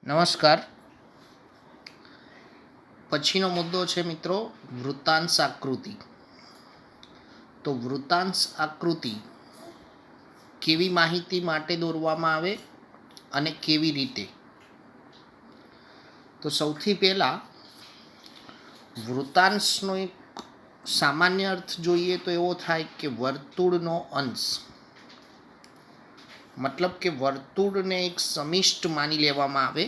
નમસ્કાર. પછીનો મુદ્દો છે મિત્રો વૃત્તાંશ આકૃતિ. તો વૃત્તાંશ આકૃતિ કેવી માહિતી માટે દોરવામાં આવે અને કેવી રીતે? તો સૌથી પહેલાં વૃત્તાંશનો એક સામાન્ય અર્થ જોઈએ તો એવો થાય કે વર્તુળનો અંશ, મતલબ કે વર્તુળને એક સમિષ્ટ માની લેવામાં આવે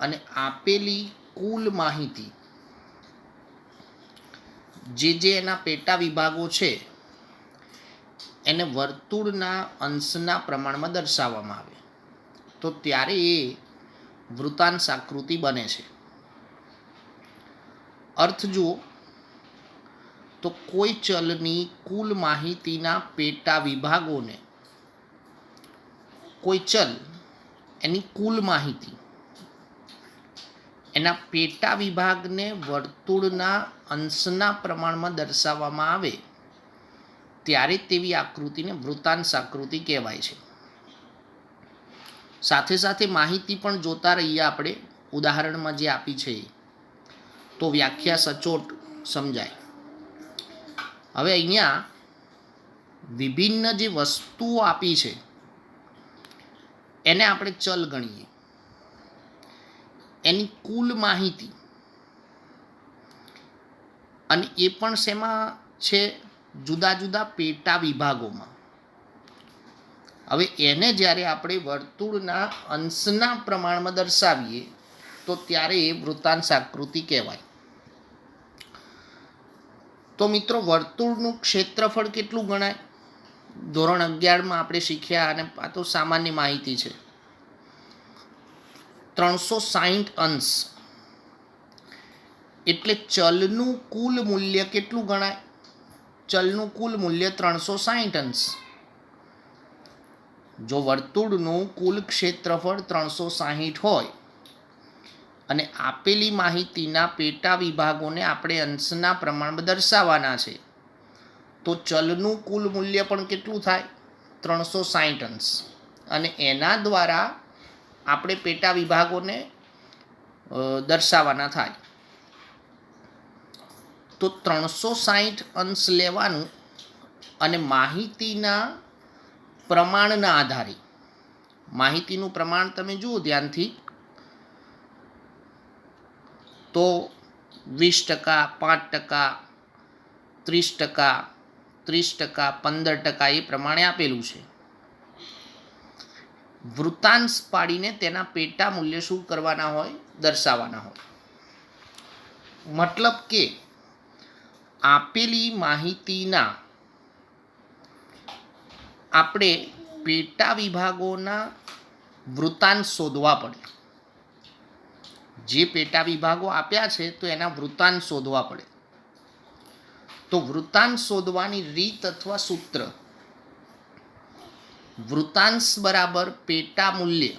અને આપેલી કુલ માહિતી જે એના પેટા વિભાગો છે એને વર્તુળના અંશના પ્રમાણમાં દર્શાવવામાં આવે તો ત્યારે એ વૃત્તાંશ આકૃતિ બને છે. અર્થ જુઓ તો કોઈ ચલની કુલ માહિતીના પેટા વિભાગોને, કોઈ ચલ એની કુલ માહિતી એના પેટા વિભાગને વર્તુળના અંશના પ્રમાણમાં દર્શાવવામાં આવે ત્યારે તેવી આકૃતિને વૃત્તાંશ આકૃતિ કહેવાય છે. સાથે સાથે માહિતી પણ જોતા રહીએ આપણે, ઉદાહરણમાં જે આપી છે તો વ્યાખ્યા સચોટ સમજાય. હવે અહીંયા વિભિન્ન જે વસ્તુઓ આપી છે એને આપણે ચલ ગણીએ, એની કુલ માહિતી, અને એ પણ શેમાં છે? જુદા જુદા પેટા વિભાગોમાં. હવે એને જ્યારે આપણે વર્તુળના અંશના પ્રમાણમાં દર્શાવીએ તો ત્યારે એ વૃત્તાંશ આકૃતિ કહેવાય. તો મિત્રો વર્તુળનું ક્ષેત્રફળ કેટલું ગણાય? ધોરણ 11માં આપણે શીખ્યા, અને આ તો સામાન્ય માહિતી છે. 360 અંશ એટલે ચલનું કુલ મૂલ્ય કેટલું ગણાય? ચલનું કુલ મૂલ્ય 360 અંશ. જો વર્તુળનું કુલ ક્ષેત્રફળ 360 હોય અને આપેલી માહિતીના પેટા વિભાગોને આપણે અંશના પ્રમાણમાં દર્શાવવાના છે તો ચલનું કુલ મૂલ્ય પણ કેટલું થાય? 360 અંશ. અને એના દ્વારા આપણે પેટા વિભાગોને દર્શાવવાના થાય. તો 360 અંશ લેવાનું અને માહિતીના પ્રમાણના આધારે, માહિતીનું પ્રમાણ તમે જુઓ ધ્યાનથી, તો 20%, 5%, 30%, 30%, 15% એ પ્રમાણે આપેલું છે. વૃત્તાંશ પાડીને તેના પેટા મૂલ્ય શું કરવાના હોય? દર્શાવવાના હોય. મતલબ કે આપેલી માહિતીના આપણે પેટા વિભાગોના વૃત્તાંશ શોધવા પડે. જે પેટા વિભાગો આપ્યા છે તો એના વૃત્તાંશ શોધવા પડે. તો વૃત્તાંશ શોધવાની રીત અથવા સૂત્ર: વૃત્તાંશ બરાબર પેટા મૂલ્ય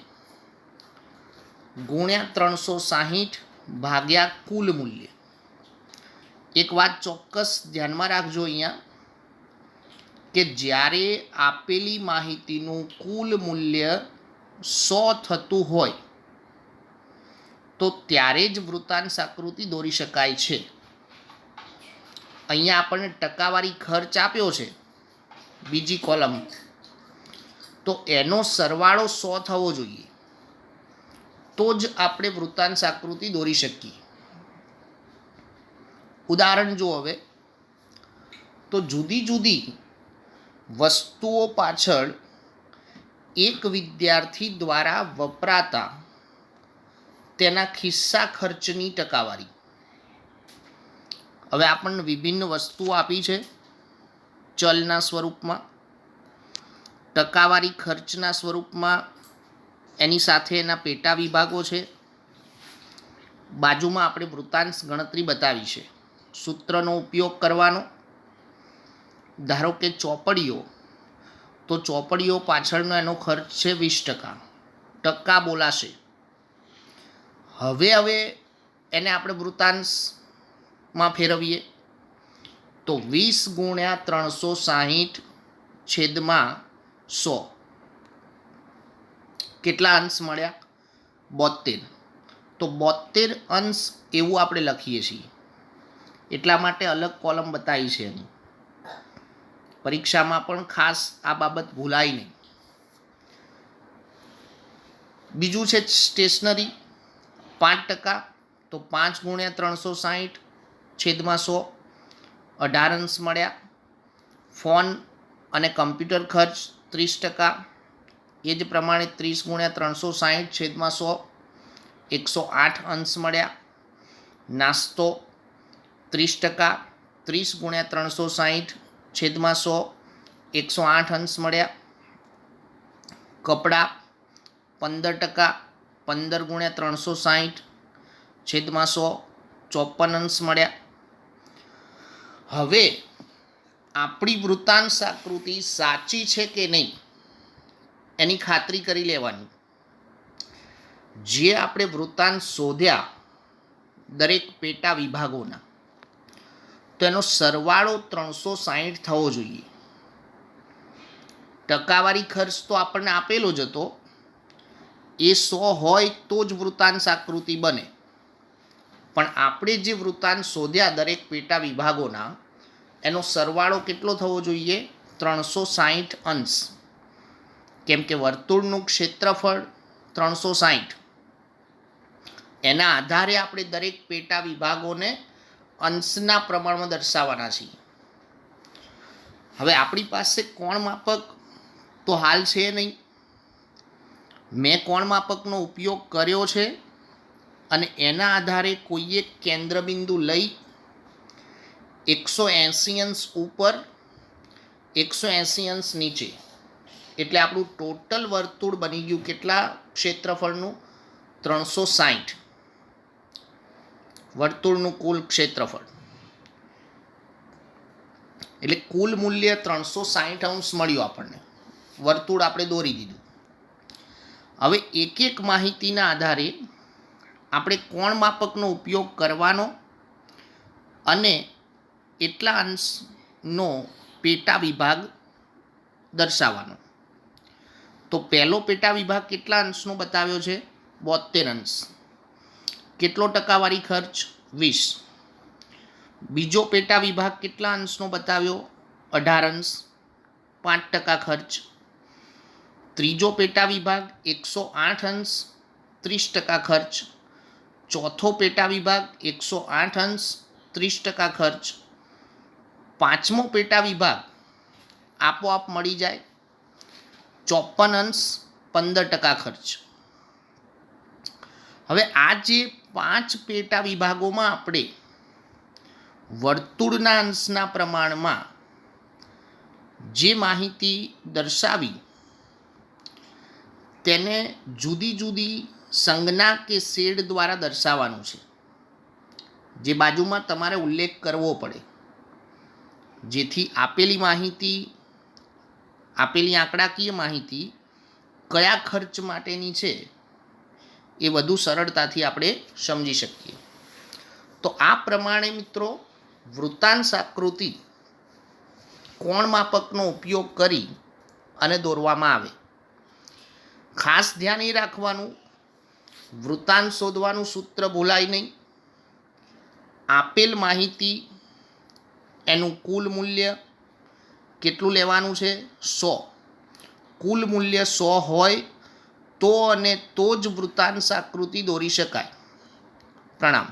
ગુણ્યા 360 ભાગ્યા કુલ મૂલ્ય. એક વાત ચોક્કસ ધ્યાનમાં રાખજો અહીંયા, કે જ્યારે આપેલી માહિતીનું કુલ મૂલ્ય 100 થતું હોય તો ત્યારે જ વૃત્તાંશ આકૃતિ દોરી શકાય છે. અહીંયા આપણને ટકાવારી ખર્ચ આપ્યો છે બીજી કોલમ, તો એનો સરવાળો 100 થવો જોઈએ તો જ આપણે વૃત્તાંશ આકૃતિ દોરી શકીએ. ઉદાહરણ જુઓ હવે, તો જુદી જુદી વસ્તુઓ પાછળ એક વિદ્યાર્થી દ્વારા વપરાતા તેના ખિસ્સા ખર્ચની ટકાવારી. હવે આપણને વિભિન્ન વસ્તુઓ આપી છે ચલના સ્વરૂપમાં, ટકાવારી ખર્ચના સ્વરૂપમાં, એની સાથે એના પેટા વિભાગો છે. બાજુમાં આપણે વૃત્તાંશ ગણતરી બતાવી છે. સૂત્રનો ઉપયોગ કરવાનો. ધારો કે ચોપડીઓ, તો ચોપડીઓ પાછળનો એનો ખર્ચ છે 20%, ટકા બોલાશે. હવે એને આપણે વૃત્તાંશમાં ફેરવીએ તો 20 ગુણ્યા 360 છેદમાં 100 કેટલા અંશ મળ્યા? 72. તો 72 અંશ એવું આપણે લખીએ છીએ, એટલા માટે અલગ કોલમ બતાવી છે એની. પરીક્ષામાં પણ ખાસ આ બાબત ભૂલાય નહીં. બીજું છે સ્ટેશનરી 5%, તો 5 ગુણ્યા 360 છેદમાં 100, 18 અંશ મળ્યા. ફોન અને કમ્પ્યુટર ખર્ચ 30%, એ જ પ્રમાણે 30 ગુણ્યા 360 છેદમાં 100, 108 અંશ મળ્યા. નાસ્તો 30%, 30 ગુણ્યા 360 છેદમાં 100, 108 અંશ મળ્યા. કપડાં 15%, 15 ગુણ્યા 360 છેદમાં 100, 54 અંશ મળ્યા. હવે આપણી વૃત્તાંશ આકૃતિ સાચી છે કે નહીં એની ખાતરી કરી લેવાની. જે આપણે વૃત્તાંશ શોધ્યા દરેક પેટા વિભાગોના, તો એનો સરવાળો 360 થવો જોઈએ. ટકાવારી ખર્ચ તો આપણને આપેલો જ હતો, એ 100 હોય તો જ વૃત્તાંશ આકૃતિ બને. પણ આપણે જે વૃત્તાંશ શોધ્યા દરેક પેટા વિભાગોના, એનો સરવાળો કેટલો થવો જોઈએ? 360 અંશ. કેમ કે વર્તુળનું ક્ષેત્રફળ 360, એના આધારે આપણે દરેક પેટા વિભાગોને અંશના પ્રમાણમાં દર્શાવવાના છીએ. હવે આપણી પાસે કોણ માપક તો હાલ છે નહીં. મેં કોણ માપકનો ઉપયોગ કર્યો છે અને એના આધારે કોઈ એક કેન્દ્રબિંદુ લઈ 180 અંશ ઉપર, 180 અંશ નીચે, એટલે આપણું ટોટલ વર્તુળ બની ગયું કેટલા ક્ષેત્રફળનું? 360. વર્તુળનું કુલ ક્ષેત્રફળ એટલે કુલ મૂલ્ય 360 અંશ મળ્યું આપણને. વર્તુળ આપણે દોરી દીધું. હવે એક એક માહિતીના આધારે આપણે કોણ માપકનો ઉપયોગ કરવાનો અને એટલા અંશનો પેટા વિભાગ દર્શાવવાનો. તો પહેલો પેટા વિભાગ કેટલા અંશનો બતાવ્યો છે? 72 અંશ. કેટલો ટકાવારી ખર્ચ? 20. બીજો પેટા વિભાગ કેટલા અંશનો બતાવ્યો? 18 અંશ, 5% ખર્ચ. ત્રીજો પેટા વિભાગ 108 અંશ, 30% ખર્ચ. ચોથો પેટા વિભાગ 108 અંશ, 30% ખર્ચ. પાંચમો પેટા વિભાગ આપોઆપ મળી જાય, 54 અંશ, 15% ખર્ચ. હવે આ જે 5 પેટા વિભાગોમાં આપણે વર્તુળના અંશના પ્રમાણમાં જે માહિતી દર્શાવી, તેને જુદી જુદી સંજ્ઞા કે શેડ દ્વારા દર્શાવવાનું છે, જે બાજુમાં તમારે ઉલ્લેખ કરવો પડે, જેથી આપેલી માહિતી, આપેલી આંકડાકીય માહિતી કયા ખર્ચ માટેની છે એ વધુ સરળતાથી આપણે સમજી શકીએ. તો આ પ્રમાણે મિત્રો વૃત્તાંશ આકૃતિ કોણ માપકનો ઉપયોગ કરી અને દોરવામાં આવે. ખાસ ધ્યાન એ રાખવાનું, વૃત્તાંશ શોધવાનું સૂત્ર ભૂલાય નહીં. આપેલ માહિતી એનું કુલ મૂલ્ય કેટલું લેવાનું છે? 100. કુલ મૂલ્ય 100 હોય તો અને તો જ વૃત્તાંશ આકૃતિ દોરી શકાય. પ્રણામ.